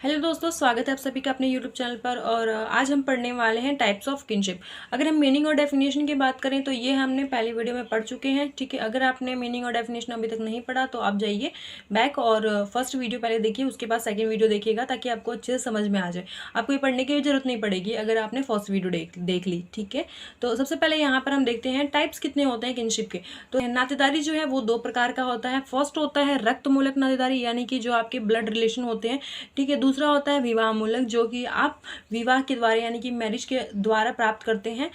Hello दोस्तों, स्वागत है आप सभी का अपने यूट्यूब चैनल पर। और आज हम पढ़ने वाले हैं टाइप्स ऑफ किनशिप। अगर हम मीनिंग और डेफिनेशन की बात करें तो ये हमने पहली वीडियो में पढ़ चुके हैं। ठीक है, अगर आपने मीनिंग और डेफिनेशन अभी तक नहीं पढ़ा तो आप जाइए बैक और फर्स्ट वीडियो पहले देखिए, उसके बाद सेकेंड वीडियो देखिएगा ताकि आपको अच्छे से समझ में आ जाए। आपको ये पढ़ने की भी जरूरत नहीं पड़ेगी अगर आपने फर्स्ट वीडियो देख ली। ठीक है, तो सबसे पहले यहाँ पर हम देखते हैं टाइप्स कितने होते हैं किनशिप के। तो नातेदारी जो है वो दो प्रकार का होता है। फर्स्ट होता है रक्त मूलक नातेदारी, यानी कि जो आपके ब्लड रिलेशन होते हैं। ठीक है, दूसरा होता है विवाह मूलक, जो कि आप विवाह के द्वारा यानी कि मैरिज के द्वारा प्राप्त करते हैं।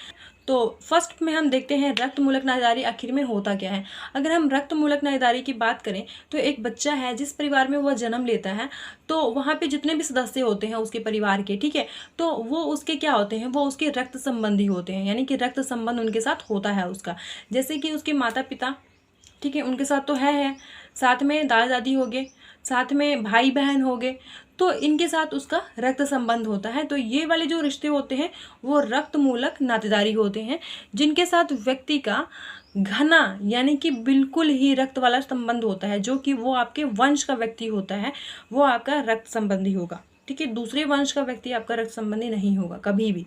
तो फर्स्ट में हम देखते हैं रक्त मूलक नातेदारी आखिर में होता क्या है। अगर हम रक्त मूलक नातेदारी की बात करें तो एक बच्चा है जिस परिवार में वह जन्म लेता है, तो वहाँ पे जितने भी सदस्य होते हैं उसके परिवार के, ठीक है, तो वो उसके क्या होते हैं, वो उसके रक्त संबंधी होते हैं, यानी कि रक्त संबंध उनके साथ होता है उसका। जैसे कि उसके माता पिता, ठीक है, उनके साथ तो है, साथ में दादा दादी हो गए, साथ में भाई बहन हो गए, तो इनके साथ उसका रक्त संबंध होता है। तो ये वाले जो रिश्ते होते हैं वो रक्त मूलक नातेदारी होते हैं, जिनके साथ व्यक्ति का घना यानी कि बिल्कुल ही रक्त वाला संबंध होता है, जो कि वो आपके वंश का व्यक्ति होता है, वो आपका रक्त संबंधी होगा। ठीक है, दूसरे वंश का व्यक्ति आपका रक्त संबंधी नहीं होगा कभी भी।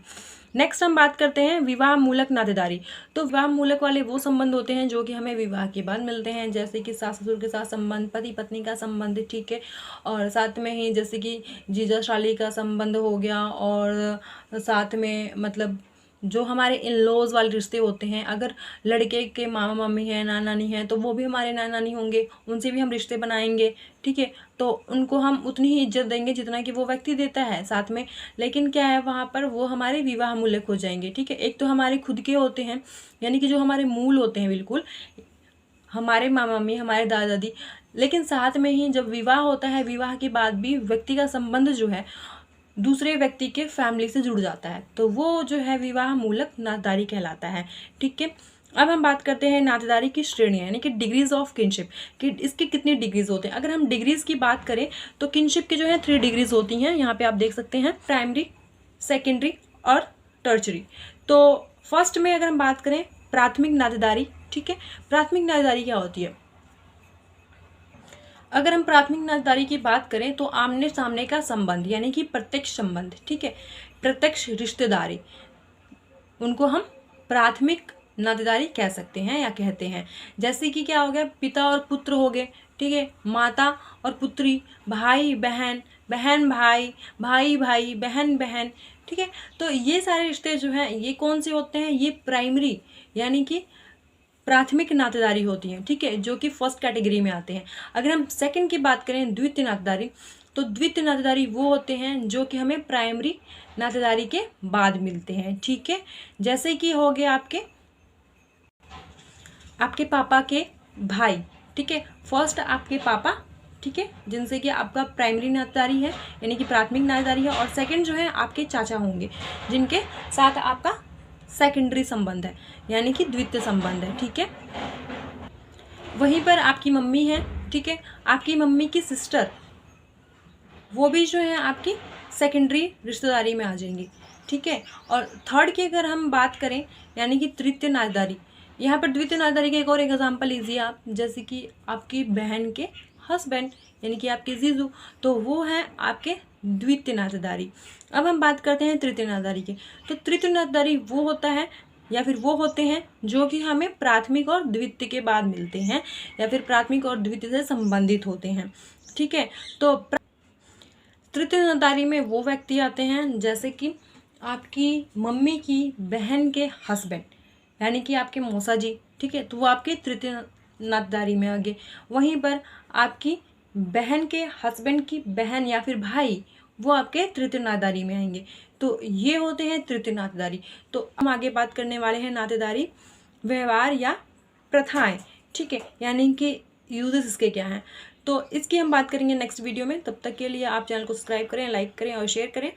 नेक्स्ट हम बात करते हैं विवाह मूलक नातेदारी। तो विवाह मूलक वाले वो संबंध होते हैं जो कि हमें विवाह के बाद मिलते हैं, जैसे कि सास ससुर के साथ संबंध, पति पत्नी का संबंध, ठीक है, और साथ में ही जैसे कि जीजा साली का संबंध हो गया, और साथ में मतलब जो हमारे इन लॉज वाले रिश्ते होते हैं। अगर लड़के के मामा मामी हैं, नाना नानी हैं, तो वो भी हमारे नाना नानी होंगे, उनसे भी हम रिश्ते बनाएंगे। ठीक है, तो उनको हम उतनी ही इज्जत देंगे जितना कि वो व्यक्ति देता है साथ में। लेकिन क्या है, वहाँ पर वो हमारे विवाह मूलक हो जाएंगे। ठीक है, एक तो हमारे खुद के होते हैं, यानी कि जो हमारे मूल होते हैं बिल्कुल, हमारे मामा मामी, हमारे दादा दादी। लेकिन साथ में ही जब विवाह होता है, विवाह के बाद भी व्यक्ति का संबंध जो है दूसरे व्यक्ति के फैमिली से जुड़ जाता है, तो वो जो है विवाह मूलक नातेदारी कहलाता है। ठीक है, अब हम बात करते हैं नातेदारी की श्रेणियाँ, यानी कि डिग्रीज ऑफ किनशिप, कि इसके कितने डिग्रीज होते हैं। अगर हम डिग्रीज की बात करें तो किनशिप की जो है 3 डिग्रीज होती हैं। यहाँ पे आप देख सकते हैं, प्राइमरी, सेकेंडरी और टर्चरी। तो फर्स्ट में अगर हम बात करें प्राथमिक नातेदारी, ठीक है, प्राथमिक नातेदारी क्या होती है। अगर हम प्राथमिक नातेदारी की बात करें तो आमने सामने का संबंध, यानी कि प्रत्यक्ष संबंध, ठीक है, प्रत्यक्ष रिश्तेदारी, उनको हम प्राथमिक नातेदारी कह सकते हैं या कहते हैं। जैसे कि क्या हो गया, पिता और पुत्र हो गए, ठीक है, माता और पुत्री, भाई बहन, बहन भाई, भाई भाई, बहन बहन। ठीक है, तो ये सारे रिश्ते जो हैं ये कौन से होते हैं, ये प्राइमरी यानी कि प्राथमिक नातेदारी होती हैं। ठीक है, जो कि फर्स्ट कैटेगरी में आते हैं। अगर हम सेकंड की बात करें द्वितीय नातेदारी, तो द्वितीय नातेदारी वो होते हैं जो कि हमें प्राइमरी नातेदारी के बाद मिलते हैं। ठीक है, जैसे कि हो गए आपके पापा के भाई, ठीक है, फर्स्ट आपके पापा, ठीक है, जिनसे कि आपका प्राइमरी नातेदारी है यानी कि प्राथमिक नातेदारी है, और सेकंड जो है आपके चाचा होंगे जिनके साथ आपका सेकेंडरी संबंध है यानी कि द्वितीय संबंध है। ठीक है, वहीं पर आपकी मम्मी है, ठीक है, आपकी मम्मी की सिस्टर, वो भी जो है आपकी सेकेंडरी रिश्तेदारी में आ जाएंगी। ठीक है, और थर्ड की अगर हम बात करें यानी कि तृतीय नातेदारी, यहाँ पर द्वितीय नातेदारी का एक और एग्जाम्पल लीजिए आप, जैसे कि आपकी बहन के हस्बैंड यानी कि आपके जीजू, तो वो हैं आपके द्वितीय नातेदारी। अब हम बात करते हैं तृतीय नातेदारी की। तो तृतीय नातेदारी वो होता है या फिर वो होते हैं जो कि हमें प्राथमिक और द्वितीय के बाद मिलते हैं, या फिर प्राथमिक और द्वितीय से संबंधित होते हैं। ठीक है, तो तृतीय नातेदारी में वो व्यक्ति आते हैं जैसे कि आपकी मम्मी की बहन के हस्बैंड यानी कि आपके मौसा जी, ठीक है, तो वो आपके तृतीय नातेदारी में आ गए। वहीं पर आपकी बहन के हस्बैंड की बहन या फिर भाई, वो आपके तृतीय नातेदारी में आएंगे। तो ये होते हैं तृतीय नातेदारी। तो हम आगे बात करने वाले हैं नातेदारी व्यवहार या प्रथाएं, ठीक है, यानी कि यूजेस इसके क्या हैं। तो इसकी हम बात करेंगे नेक्स्ट वीडियो में। तब तक के लिए आप चैनल को सब्सक्राइब करें, लाइक करें और शेयर करें।